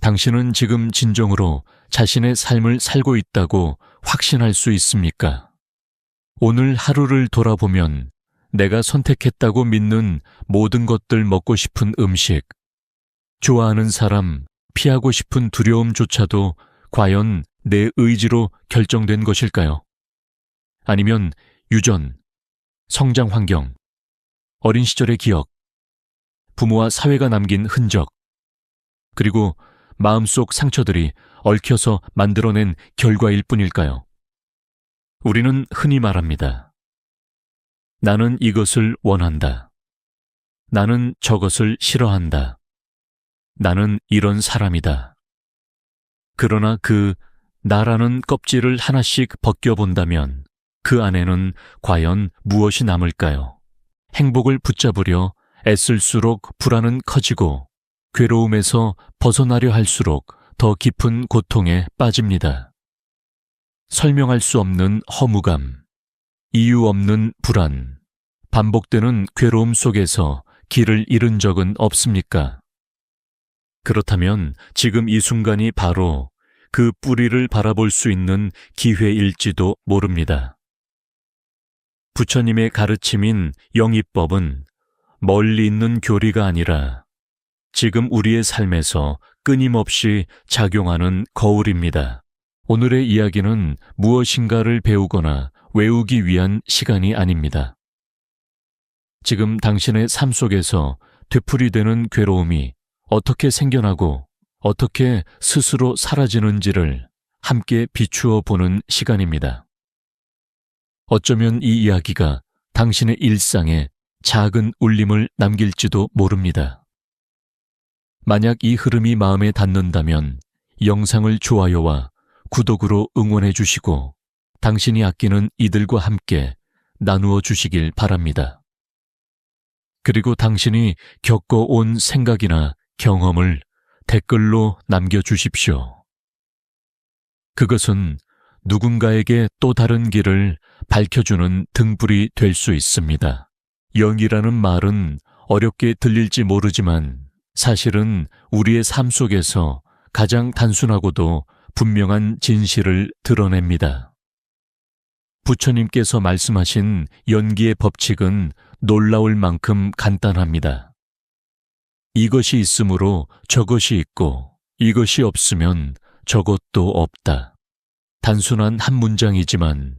당신은 지금 진정으로 자신의 삶을 살고 있다고 확신할 수 있습니까? 오늘 하루를 돌아보면 내가 선택했다고 믿는 모든 것들, 먹고 싶은 음식, 좋아하는 사람, 피하고 싶은 두려움조차도 과연 내 의지로 결정된 것일까요? 아니면 유전, 성장 환경, 어린 시절의 기억, 부모와 사회가 남긴 흔적, 그리고 마음속 상처들이 얽혀서 만들어낸 결과일 뿐일까요? 우리는 흔히 말합니다. 나는 이것을 원한다. 나는 저것을 싫어한다. 나는 이런 사람이다. 그러나 그 나라는 껍질을 하나씩 벗겨본다면 그 안에는 과연 무엇이 남을까요? 행복을 붙잡으려 애쓸수록 불안은 커지고 괴로움에서 벗어나려 할수록 더 깊은 고통에 빠집니다. 설명할 수 없는 허무감, 이유 없는 불안, 반복되는 괴로움 속에서 길을 잃은 적은 없습니까? 그렇다면 지금 이 순간이 바로 그 뿌리를 바라볼 수 있는 기회일지도 모릅니다. 부처님의 가르침인 영이법은 멀리 있는 교리가 아니라 지금 우리의 삶에서 끊임없이 작용하는 거울입니다. 오늘의 이야기는 무엇인가를 배우거나 외우기 위한 시간이 아닙니다. 지금 당신의 삶 속에서 되풀이되는 괴로움이 어떻게 생겨나고 어떻게 스스로 사라지는지를 함께 비추어 보는 시간입니다. 어쩌면 이 이야기가 당신의 일상에 작은 울림을 남길지도 모릅니다. 만약 이 흐름이 마음에 닿는다면 영상을 좋아요와 구독으로 응원해 주시고 당신이 아끼는 이들과 함께 나누어 주시길 바랍니다. 그리고 당신이 겪어온 생각이나 경험을 댓글로 남겨주십시오. 그것은 누군가에게 또 다른 길을 밝혀주는 등불이 될 수 있습니다. 영이라는 말은 어렵게 들릴지 모르지만 사실은 우리의 삶 속에서 가장 단순하고도 분명한 진실을 드러냅니다. 부처님께서 말씀하신 연기의 법칙은 놀라울 만큼 간단합니다. 이것이 있으므로 저것이 있고 이것이 없으면 저것도 없다. 단순한 한 문장이지만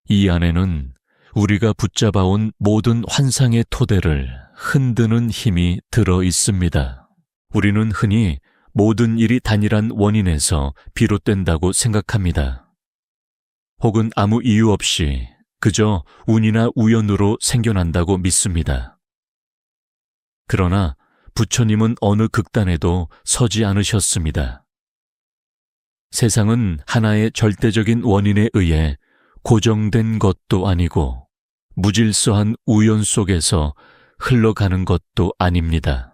이 안에는 우리가 붙잡아온 모든 환상의 토대를 흔드는 힘이 들어 있습니다. 우리는 흔히 모든 일이 단일한 원인에서 비롯된다고 생각합니다. 혹은 아무 이유 없이 그저 운이나 우연으로 생겨난다고 믿습니다. 그러나 부처님은 어느 극단에도 서지 않으셨습니다. 세상은 하나의 절대적인 원인에 의해 고정된 것도 아니고 무질서한 우연 속에서 흘러가는 것도 아닙니다.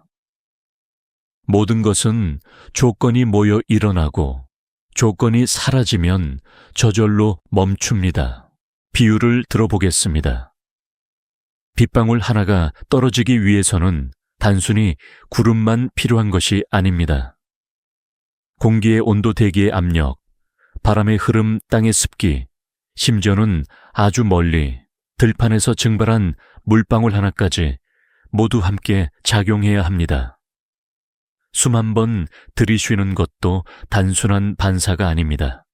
모든 것은 조건이 모여 일어나고 조건이 사라지면 저절로 멈춥니다. 비유를 들어보겠습니다. 빗방울 하나가 떨어지기 위해서는 단순히 구름만 필요한 것이 아닙니다. 공기의 온도, 대기의 압력, 바람의 흐름, 땅의 습기, 심지어는 아주 멀리 들판에서 증발한 물방울 하나까지 모두 함께 작용해야 합니다. 숨 한 번 들이쉬는 것도 단순한 반사가 아닙니다.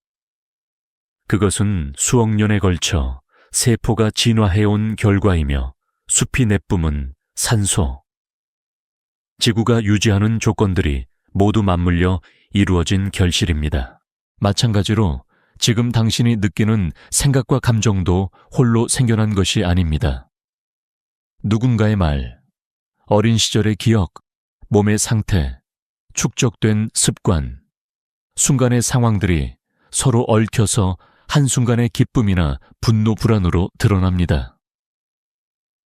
그것은 수억 년에 걸쳐 세포가 진화해온 결과이며 숲이 내뿜은 산소, 지구가 유지하는 조건들이 모두 맞물려 이루어진 결실입니다. 마찬가지로 지금 당신이 느끼는 생각과 감정도 홀로 생겨난 것이 아닙니다. 누군가의 말, 어린 시절의 기억, 몸의 상태, 축적된 습관, 순간의 상황들이 서로 얽혀서 한순간의 기쁨이나 분노, 불안으로 드러납니다.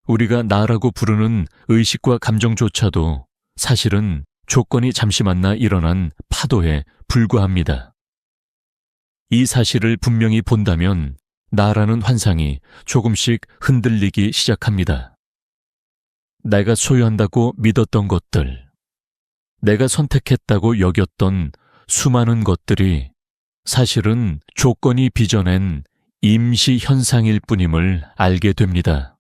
우리가 나라고 부르는 의식과 감정조차도 사실은 조건이 잠시 만나 일어난 파도에 불과합니다. 이 사실을 분명히 본다면 나라는 환상이 조금씩 흔들리기 시작합니다. 내가 소유한다고 믿었던 것들, 내가 선택했다고 여겼던 수많은 것들이 사실은 조건이 빚어낸 임시 현상일 뿐임을 알게 됩니다.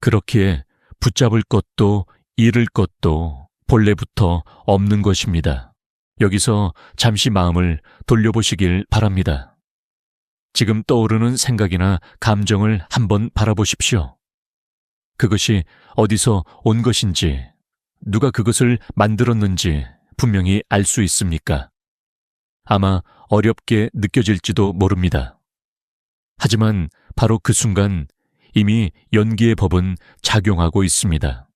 그렇기에 붙잡을 것도 잃을 것도 본래부터 없는 것입니다. 여기서 잠시 마음을 돌려보시길 바랍니다. 지금 떠오르는 생각이나 감정을 한번 바라보십시오. 그것이 어디서 온 것인지, 누가 그것을 만들었는지 분명히 알 수 있습니까? 아마 어렵게 느껴질지도 모릅니다. 하지만 바로 그 순간 이미 연기의 법은 작용하고 있습니다.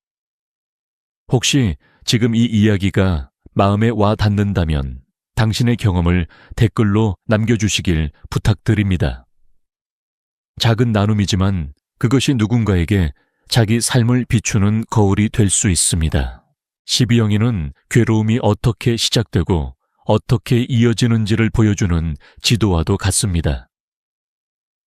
혹시 지금 이 이야기가 마음에 와 닿는다면 당신의 경험을 댓글로 남겨주시길 부탁드립니다. 작은 나눔이지만 그것이 누군가에게 자기 삶을 비추는 거울이 될 수 있습니다. 12영이는 괴로움이 어떻게 시작되고 어떻게 이어지는지를 보여주는 지도와도 같습니다.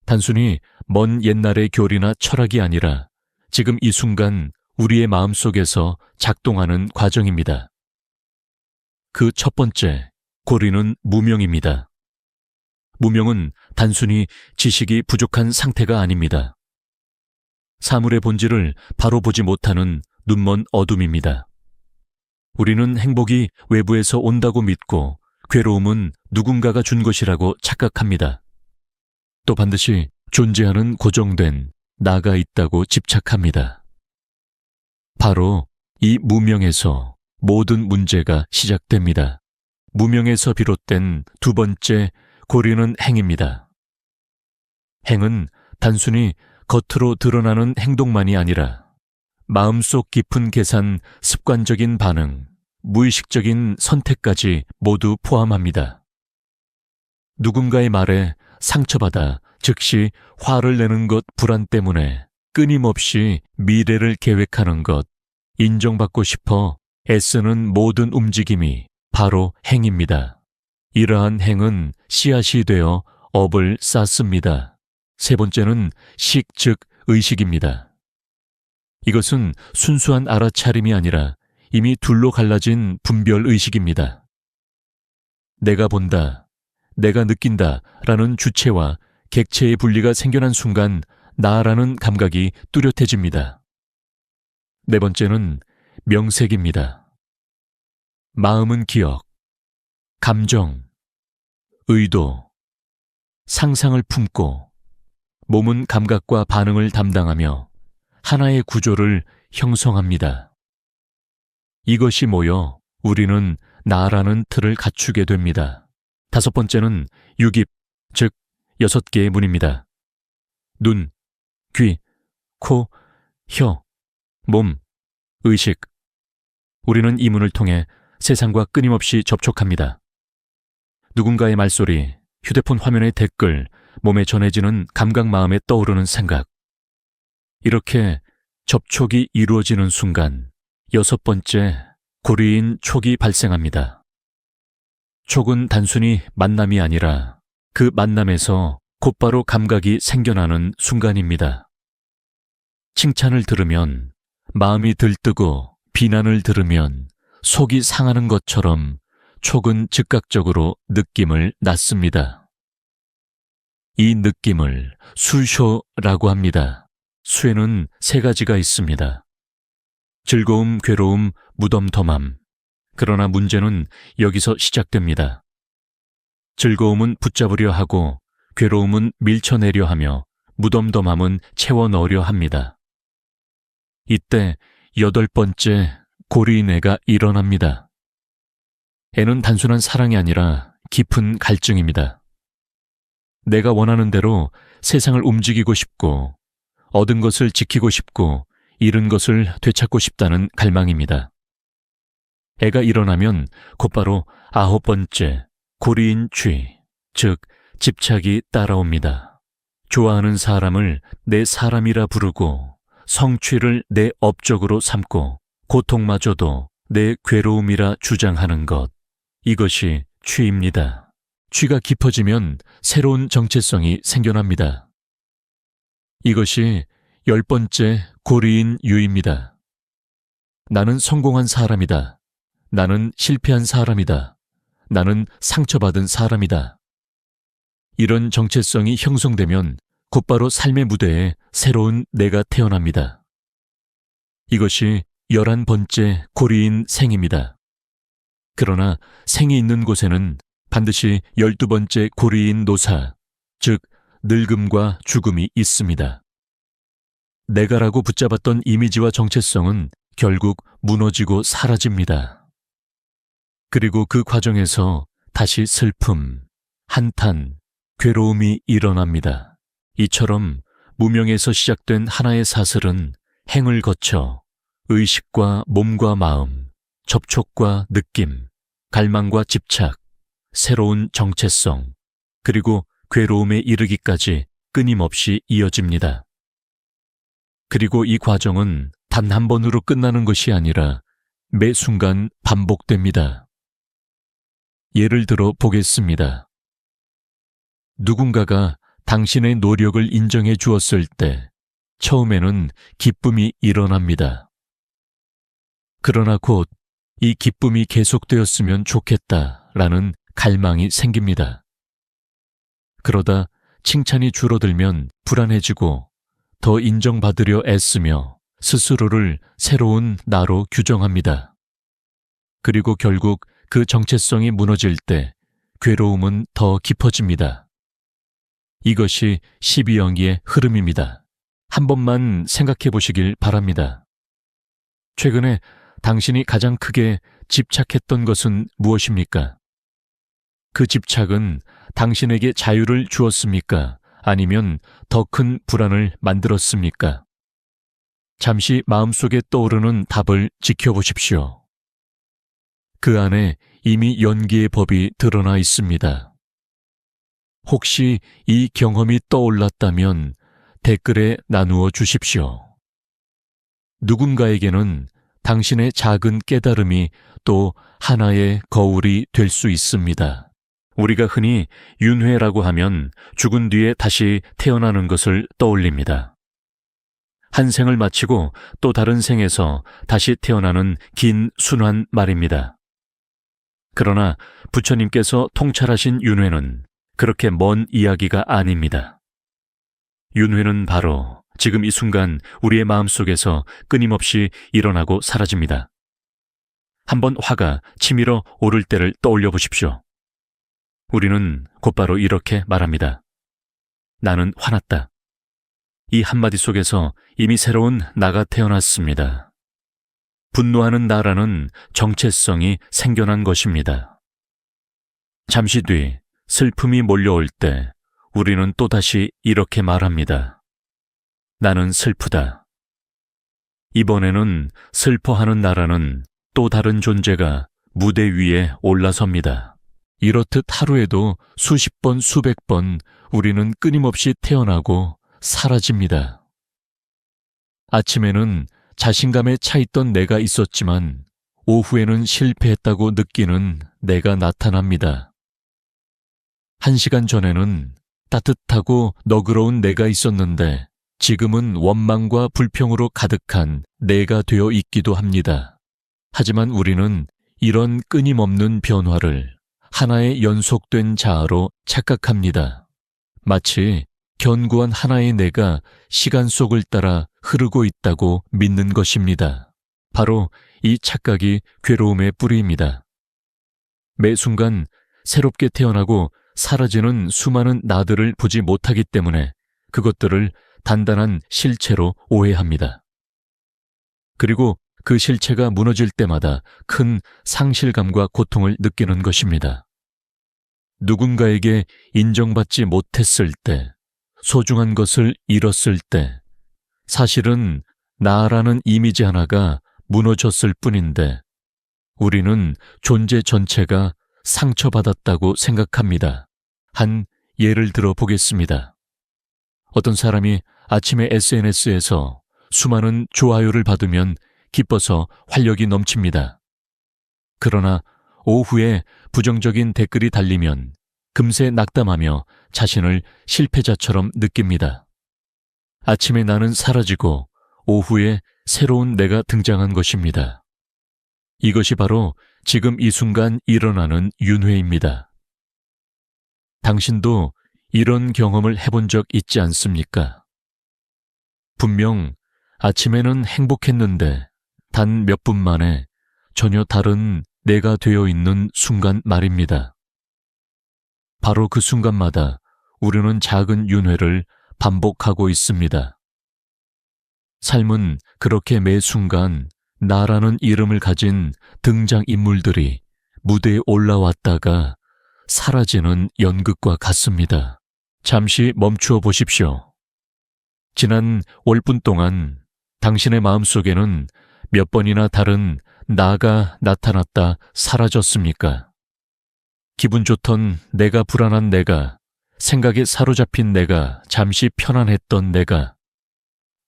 단순히 먼 옛날의 교리나 철학이 아니라 지금 이 순간 우리의 마음속에서 작동하는 과정입니다. 그 첫 번째, 고리는 무명입니다. 무명은 단순히 지식이 부족한 상태가 아닙니다. 사물의 본질을 바로 보지 못하는 눈먼 어둠입니다. 우리는 행복이 외부에서 온다고 믿고 괴로움은 누군가가 준 것이라고 착각합니다. 또 반드시 존재하는 고정된 나가 있다고 집착합니다. 바로 이 무명에서 모든 문제가 시작됩니다. 무명에서 비롯된 두 번째 고리는 행입니다. 행은 단순히 겉으로 드러나는 행동만이 아니라 마음속 깊은 계산, 습관적인 반응, 무의식적인 선택까지 모두 포함합니다. 누군가의 말에 상처받아 즉시 화를 내는 것 불안 때문에 끊임없이 미래를 계획하는 것, 인정받고 싶어 애쓰는 모든 움직임이 바로 행입니다. 이러한 행은 씨앗이 되어 업을 쌓습니다. 세 번째는 식, 즉 의식입니다. 이것은 순수한 알아차림이 아니라 이미 둘로 갈라진 분별의식입니다. 내가 본다, 내가 느낀다 라는 주체와 객체의 분리가 생겨난 순간 나라는 감각이 뚜렷해집니다. 네 번째는 명색입니다. 마음은 기억, 감정, 의도, 상상을 품고 몸은 감각과 반응을 담당하며 하나의 구조를 형성합니다. 이것이 모여 우리는 나라는 틀을 갖추게 됩니다. 다섯 번째는 육입, 즉 6개의 문입니다. 눈, 귀, 코, 혀, 몸, 의식. 우리는 이 문을 통해 세상과 끊임없이 접촉합니다. 누군가의 말소리, 휴대폰 화면의 댓글, 몸에 전해지는 감각, 마음에 떠오르는 생각. 이렇게 접촉이 이루어지는 순간 6번째 고리인 촉이 발생합니다. 촉은 단순히 만남이 아니라 그 만남에서 곧바로 감각이 생겨나는 순간입니다. 칭찬을 들으면 마음이 들뜨고 비난을 들으면 속이 상하는 것처럼 촉은 즉각적으로 느낌을 낳습니다. 이 느낌을 수쇼라고 합니다. 수에는 3가지가 있습니다. 즐거움, 괴로움, 무덤덤함. 그러나 문제는 여기서 시작됩니다. 즐거움은 붙잡으려 하고 괴로움은 밀쳐내려 하며 무덤덤함은 채워 넣으려 합니다. 이때 8번째 고리인 애가 일어납니다. 애는 단순한 사랑이 아니라 깊은 갈증입니다. 내가 원하는 대로 세상을 움직이고 싶고 얻은 것을 지키고 싶고 잃은 것을 되찾고 싶다는 갈망입니다. 애가 일어나면 곧바로 9번째 고리인 취, 즉 집착이 따라옵니다. 좋아하는 사람을 내 사람이라 부르고 성취를 내 업적으로 삼고 고통마저도 내 괴로움이라 주장하는 것. 이것이 취입니다. 취가 깊어지면 새로운 정체성이 생겨납니다. 이것이 10번째 고리인 유입니다. 나는 성공한 사람이다. 나는 실패한 사람이다. 나는 상처받은 사람이다. 이런 정체성이 형성되면 곧바로 삶의 무대에 새로운 내가 태어납니다. 이것이 11번째 고리인 생입니다. 그러나 생이 있는 곳에는 반드시 12번째 고리인 노사, 즉 늙음과 죽음이 있습니다. 내가라고 붙잡았던 이미지와 정체성은 결국 무너지고 사라집니다. 그리고 그 과정에서 다시 슬픔, 한탄, 괴로움이 일어납니다. 이처럼 무명에서 시작된 하나의 사슬은 행을 거쳐 의식과 몸과 마음, 접촉과 느낌, 갈망과 집착, 새로운 정체성, 그리고 괴로움에 이르기까지 끊임없이 이어집니다. 그리고 이 과정은 단 한 번으로 끝나는 것이 아니라 매 순간 반복됩니다. 예를 들어 보겠습니다. 누군가가 당신의 노력을 인정해 주었을 때 처음에는 기쁨이 일어납니다. 그러나 곧 이 기쁨이 계속되었으면 좋겠다라는 갈망이 생깁니다. 그러다 칭찬이 줄어들면 불안해지고 더 인정받으려 애쓰며 스스로를 새로운 나로 규정합니다. 그리고 결국 그 정체성이 무너질 때 괴로움은 더 깊어집니다. 이것이 12영기의 흐름입니다. 한 번만 생각해 보시길 바랍니다. 최근에 당신이 가장 크게 집착했던 것은 무엇입니까? 그 집착은 당신에게 자유를 주었습니까? 아니면 더 큰 불안을 만들었습니까? 잠시 마음속에 떠오르는 답을 지켜보십시오. 그 안에 이미 연기의 법이 드러나 있습니다. 혹시 이 경험이 떠올랐다면 댓글에 나누어 주십시오. 누군가에게는 당신의 작은 깨달음이 또 하나의 거울이 될 수 있습니다. 우리가 흔히 윤회라고 하면 죽은 뒤에 다시 태어나는 것을 떠올립니다. 한 생을 마치고 또 다른 생에서 다시 태어나는 긴 순환 말입니다. 그러나 부처님께서 통찰하신 윤회는 그렇게 먼 이야기가 아닙니다. 윤회는 바로 지금 이 순간 우리의 마음속에서 끊임없이 일어나고 사라집니다. 한번 화가 치밀어 오를 때를 떠올려 보십시오. 우리는 곧바로 이렇게 말합니다. 나는 화났다. 이 한마디 속에서 이미 새로운 나가 태어났습니다. 분노하는 나라는 정체성이 생겨난 것입니다. 잠시 뒤 슬픔이 몰려올 때 우리는 또다시 이렇게 말합니다. 나는 슬프다. 이번에는 슬퍼하는 나라는 또 다른 존재가 무대 위에 올라섭니다. 이렇듯 하루에도 수십 번, 수백 번 우리는 끊임없이 태어나고 사라집니다. 아침에는 자신감에 차있던 내가 있었지만 오후에는 실패했다고 느끼는 내가 나타납니다. 1시간 전에는 따뜻하고 너그러운 내가 있었는데 지금은 원망과 불평으로 가득한 내가 되어 있기도 합니다. 하지만 우리는 이런 끊임없는 변화를 하나의 연속된 자아로 착각합니다. 마치 견고한 하나의 내가 시간 속을 따라 흐르고 있다고 믿는 것입니다. 바로 이 착각이 괴로움의 뿌리입니다. 매 순간 새롭게 태어나고 사라지는 수많은 나들을 보지 못하기 때문에 그것들을 단단한 실체로 오해합니다. 그리고 그 실체가 무너질 때마다 큰 상실감과 고통을 느끼는 것입니다. 누군가에게 인정받지 못했을 때, 소중한 것을 잃었을 때, 사실은 나라는 이미지 하나가 무너졌을 뿐인데 우리는 존재 전체가 상처받았다고 생각합니다. 한 예를 들어 보겠습니다. 어떤 사람이 아침에 SNS에서 수많은 좋아요를 받으면 기뻐서 활력이 넘칩니다. 그러나 오후에 부정적인 댓글이 달리면 금세 낙담하며 자신을 실패자처럼 느낍니다. 아침에 나는 사라지고 오후에 새로운 내가 등장한 것입니다. 이것이 바로 지금 이 순간 일어나는 윤회입니다. 당신도 이런 경험을 해본 적 있지 않습니까? 분명 아침에는 행복했는데 단 몇 분 만에 전혀 다른 내가 되어 있는 순간 말입니다. 바로 그 순간마다 우리는 작은 윤회를 반복하고 있습니다. 삶은 그렇게 매 순간 나라는 이름을 가진 등장인물들이 무대에 올라왔다가 사라지는 연극과 같습니다. 잠시 멈추어 보십시오. 지난 월분 동안 당신의 마음속에는 몇 번이나 다른 나가 나타났다 사라졌습니까? 기분 좋던 내가, 불안한 내가, 생각에 사로잡힌 내가, 잠시 편안했던 내가,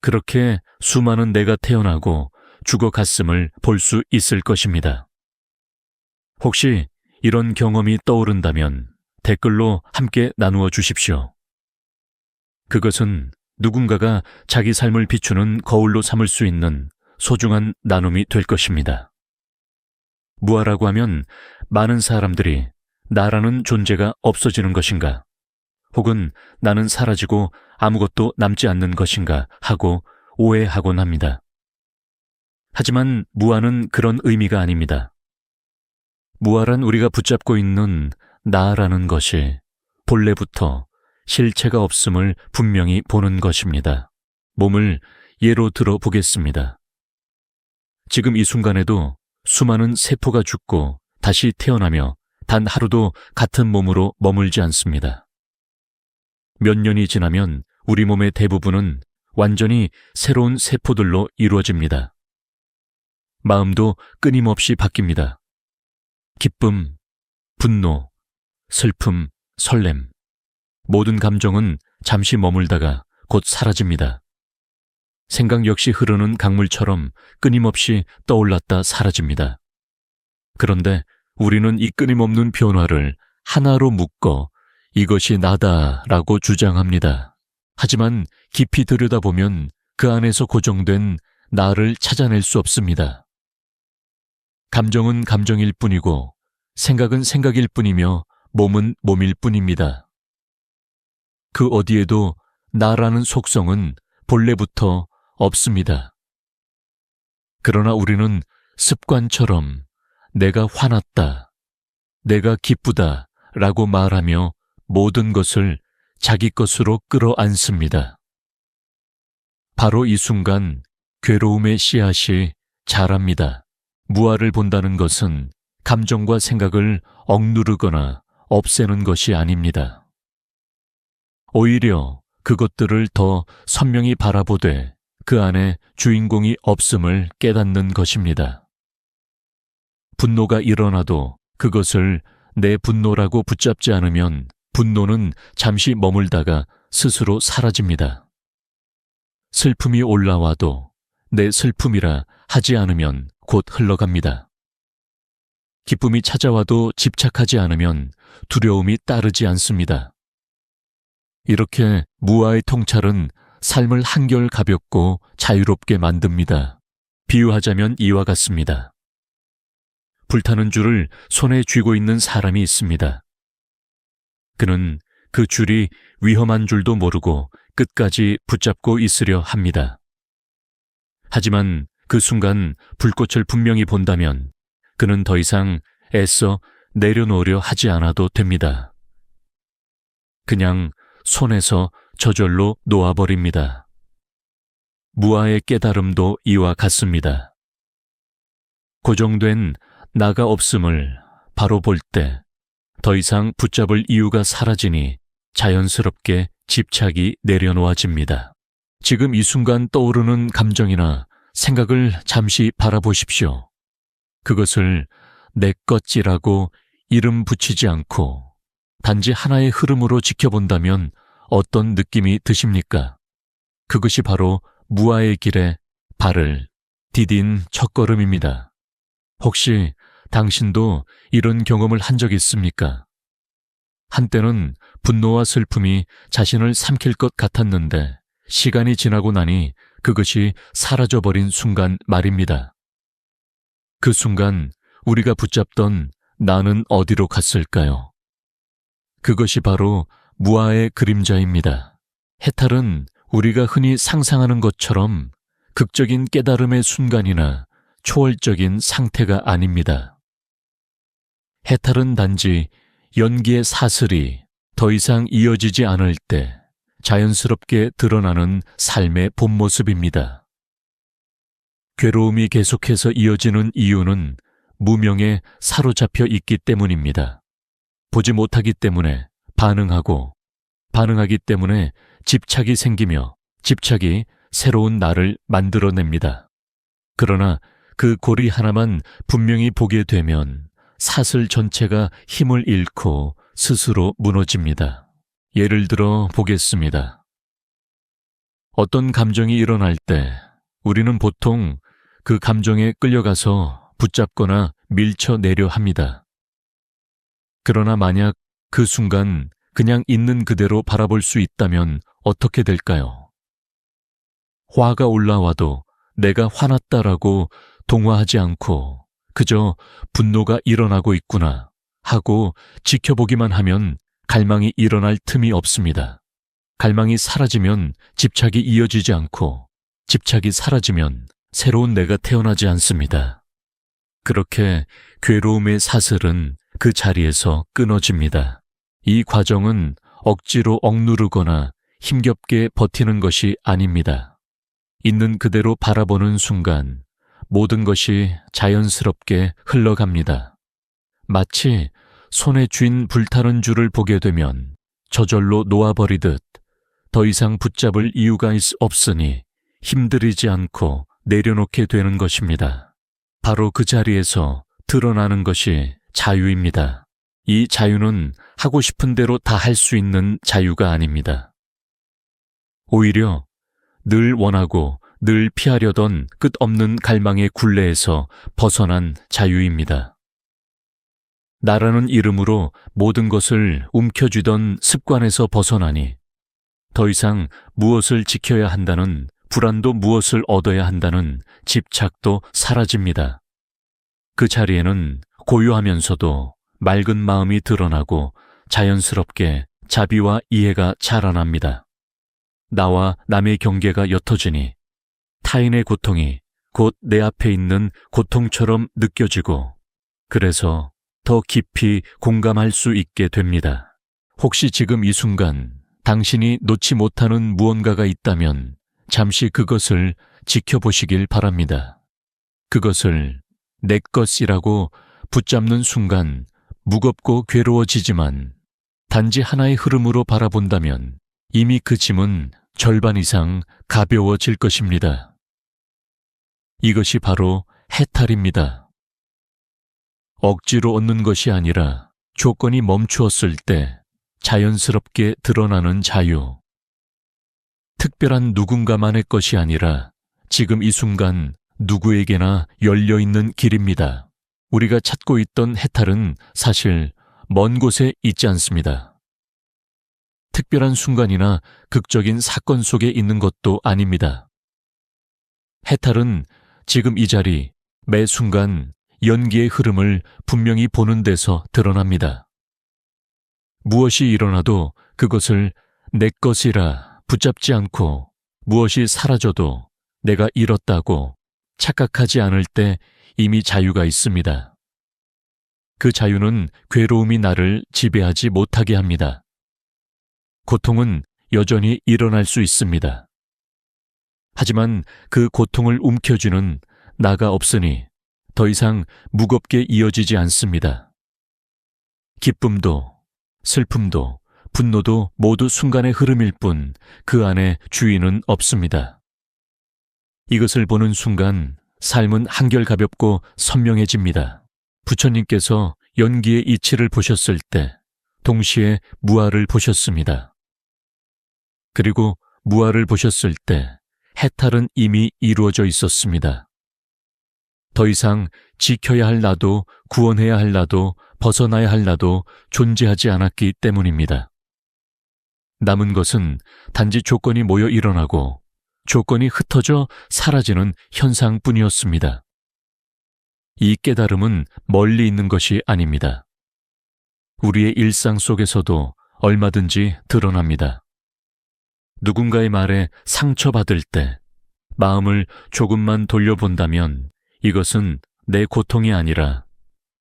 그렇게 수많은 내가 태어나고 죽어갔음을 볼 수 있을 것입니다. 혹시 이런 경험이 떠오른다면 댓글로 함께 나누어 주십시오. 그것은 누군가가 자기 삶을 비추는 거울로 삼을 수 있는 소중한 나눔이 될 것입니다. 무아라고 하면 많은 사람들이 나라는 존재가 없어지는 것인가, 혹은 나는 사라지고 아무것도 남지 않는 것인가 하고 오해하곤 합니다. 하지만 무아는 그런 의미가 아닙니다. 무아란 우리가 붙잡고 있는 나라는 것이 본래부터 실체가 없음을 분명히 보는 것입니다. 몸을 예로 들어 보겠습니다. 지금 이 순간에도 수많은 세포가 죽고 다시 태어나며 단 하루도 같은 몸으로 머물지 않습니다. 몇 년이 지나면 우리 몸의 대부분은 완전히 새로운 세포들로 이루어집니다. 마음도 끊임없이 바뀝니다. 기쁨, 분노, 슬픔, 설렘, 모든 감정은 잠시 머물다가 곧 사라집니다. 생각 역시 흐르는 강물처럼 끊임없이 떠올랐다 사라집니다. 그런데 우리는 이 끊임없는 변화를 하나로 묶어 이것이 나다라고 주장합니다. 하지만 깊이 들여다보면 그 안에서 고정된 나를 찾아낼 수 없습니다. 감정은 감정일 뿐이고 생각은 생각일 뿐이며 몸은 몸일 뿐입니다. 그 어디에도 나라는 속성은 본래부터 없습니다. 그러나 우리는 습관처럼 내가 화났다, 내가 기쁘다 라고 말하며 모든 것을 자기 것으로 끌어안습니다. 바로 이 순간 괴로움의 씨앗이 자랍니다. 무아를 본다는 것은 감정과 생각을 억누르거나 없애는 것이 아닙니다. 오히려 그것들을 더 선명히 바라보되 그 안에 주인공이 없음을 깨닫는 것입니다. 분노가 일어나도 그것을 내 분노라고 붙잡지 않으면 분노는 잠시 머물다가 스스로 사라집니다. 슬픔이 올라와도 내 슬픔이라 하지 않으면 곧 흘러갑니다. 기쁨이 찾아와도 집착하지 않으면 두려움이 따르지 않습니다. 이렇게 무아의 통찰은 삶을 한결 가볍고 자유롭게 만듭니다. 비유하자면 이와 같습니다. 불타는 줄을 손에 쥐고 있는 사람이 있습니다. 그는 그 줄이 위험한 줄도 모르고 끝까지 붙잡고 있으려 합니다. 하지만 그 순간 불꽃을 분명히 본다면 그는 더 이상 애써 내려놓으려 하지 않아도 됩니다. 그냥 손에서 저절로 놓아버립니다. 무아의 깨달음도 이와 같습니다. 고정된 나가 없음을 바로 볼 때 더 이상 붙잡을 이유가 사라지니 자연스럽게 집착이 내려놓아집니다. 지금 이 순간 떠오르는 감정이나 생각을 잠시 바라보십시오. 그것을 내 것이라고 이름 붙이지 않고 단지 하나의 흐름으로 지켜본다면 어떤 느낌이 드십니까? 그것이 바로 무아의 길에 발을 디딘 첫걸음입니다. 혹시 당신도 이런 경험을 한 적 있습니까? 한때는 분노와 슬픔이 자신을 삼킬 것 같았는데 시간이 지나고 나니 그것이 사라져버린 순간 말입니다. 그 순간 우리가 붙잡던 나는 어디로 갔을까요? 그것이 바로 무아의 그림자입니다. 해탈은 우리가 흔히 상상하는 것처럼 극적인 깨달음의 순간이나 초월적인 상태가 아닙니다. 해탈은 단지 연기의 사슬이 더 이상 이어지지 않을 때 자연스럽게 드러나는 삶의 본 모습입니다. 괴로움이 계속해서 이어지는 이유는 무명에 사로잡혀 있기 때문입니다. 보지 못하기 때문에 반응하고, 반응하기 때문에 집착이 생기며 집착이 새로운 나를 만들어냅니다. 그러나 그 고리 하나만 분명히 보게 되면 사슬 전체가 힘을 잃고 스스로 무너집니다. 예를 들어 보겠습니다. 어떤 감정이 일어날 때 우리는 보통 그 감정에 끌려가서 붙잡거나 밀쳐내려 합니다. 그러나 만약 그 순간 그냥 있는 그대로 바라볼 수 있다면 어떻게 될까요? 화가 올라와도 내가 화났다라고 동화하지 않고 그저 분노가 일어나고 있구나 하고 지켜보기만 하면 갈망이 일어날 틈이 없습니다. 갈망이 사라지면 집착이 이어지지 않고 집착이 사라지면 새로운 내가 태어나지 않습니다. 그렇게 괴로움의 사슬은 그 자리에서 끊어집니다. 이 과정은 억지로 억누르거나 힘겹게 버티는 것이 아닙니다. 있는 그대로 바라보는 순간 모든 것이 자연스럽게 흘러갑니다. 마치 손에 쥔 불타는 줄을 보게 되면 저절로 놓아버리듯 더 이상 붙잡을 이유가 없으니 힘들이지 않고 내려놓게 되는 것입니다. 바로 그 자리에서 드러나는 것이 자유입니다. 이 자유는 하고 싶은 대로 다 할 수 있는 자유가 아닙니다. 오히려 늘 원하고 늘 피하려던 끝없는 갈망의 굴레에서 벗어난 자유입니다. 나라는 이름으로 모든 것을 움켜쥐던 습관에서 벗어나니 더 이상 무엇을 지켜야 한다는 불안도 무엇을 얻어야 한다는 집착도 사라집니다. 그 자리에는 고요하면서도 맑은 마음이 드러나고 자연스럽게 자비와 이해가 자라납니다. 나와 남의 경계가 옅어지니 타인의 고통이 곧 내 앞에 있는 고통처럼 느껴지고 그래서 더 깊이 공감할 수 있게 됩니다. 혹시 지금 이 순간 당신이 놓지 못하는 무언가가 있다면 잠시 그것을 지켜보시길 바랍니다. 그것을 내 것이라고 붙잡는 순간 무겁고 괴로워지지만 단지 하나의 흐름으로 바라본다면 이미 그 짐은 절반 이상 가벼워질 것입니다. 이것이 바로 해탈입니다. 억지로 얻는 것이 아니라 조건이 멈추었을 때 자연스럽게 드러나는 자유. 특별한 누군가만의 것이 아니라 지금 이 순간 누구에게나 열려있는 길입니다. 우리가 찾고 있던 해탈은 사실 먼 곳에 있지 않습니다. 특별한 순간이나 극적인 사건 속에 있는 것도 아닙니다. 해탈은 지금 이 자리, 매 순간 연기의 흐름을 분명히 보는 데서 드러납니다. 무엇이 일어나도 그것을 내 것이라 붙잡지 않고 무엇이 사라져도 내가 잃었다고 착각하지 않을 때 이미 자유가 있습니다. 그 자유는 괴로움이 나를 지배하지 못하게 합니다. 고통은 여전히 일어날 수 있습니다. 하지만 그 고통을 움켜쥐는 나가 없으니 더 이상 무겁게 이어지지 않습니다. 기쁨도, 슬픔도, 분노도 모두 순간의 흐름일 뿐 그 안에 주인은 없습니다. 이것을 보는 순간 삶은 한결 가볍고 선명해집니다. 부처님께서 연기의 이치를 보셨을 때 동시에 무아를 보셨습니다. 그리고 무아를 보셨을 때 해탈은 이미 이루어져 있었습니다. 더 이상 지켜야 할 나도 구원해야 할 나도 벗어나야 할 나도 존재하지 않았기 때문입니다. 남은 것은 단지 조건이 모여 일어나고 조건이 흩어져 사라지는 현상뿐이었습니다. 이 깨달음은 멀리 있는 것이 아닙니다. 우리의 일상 속에서도 얼마든지 드러납니다. 누군가의 말에 상처받을 때 마음을 조금만 돌려본다면 이것은 내 고통이 아니라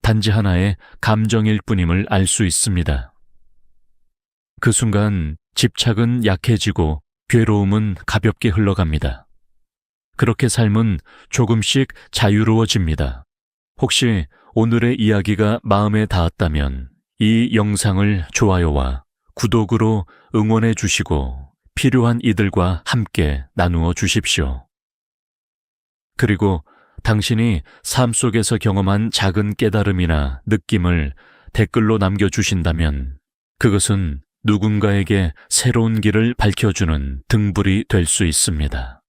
단지 하나의 감정일 뿐임을 알 수 있습니다. 그 순간 집착은 약해지고 괴로움은 가볍게 흘러갑니다. 그렇게 삶은 조금씩 자유로워집니다. 혹시 오늘의 이야기가 마음에 닿았다면 이 영상을 좋아요와 구독으로 응원해 주시고 필요한 이들과 함께 나누어 주십시오. 그리고 당신이 삶 속에서 경험한 작은 깨달음이나 느낌을 댓글로 남겨주신다면 그것은 누군가에게 새로운 길을 밝혀주는 등불이 될 수 있습니다.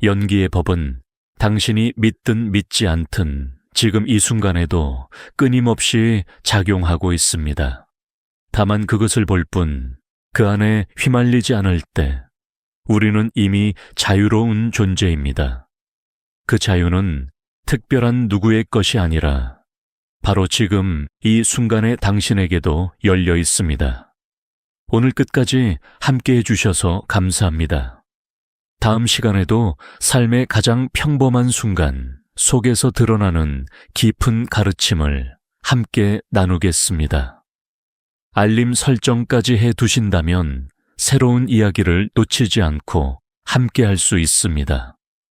연기의 법은 당신이 믿든 믿지 않든 지금 이 순간에도 끊임없이 작용하고 있습니다. 다만 그것을 볼 뿐 그 안에 휘말리지 않을 때 우리는 이미 자유로운 존재입니다. 그 자유는 특별한 누구의 것이 아니라 바로 지금 이 순간의 당신에게도 열려 있습니다. 오늘 끝까지 함께 해주셔서 감사합니다. 다음 시간에도 삶의 가장 평범한 순간 속에서 드러나는 깊은 가르침을 함께 나누겠습니다. 알림 설정까지 해두신다면 새로운 이야기를 놓치지 않고 함께 할 수 있습니다.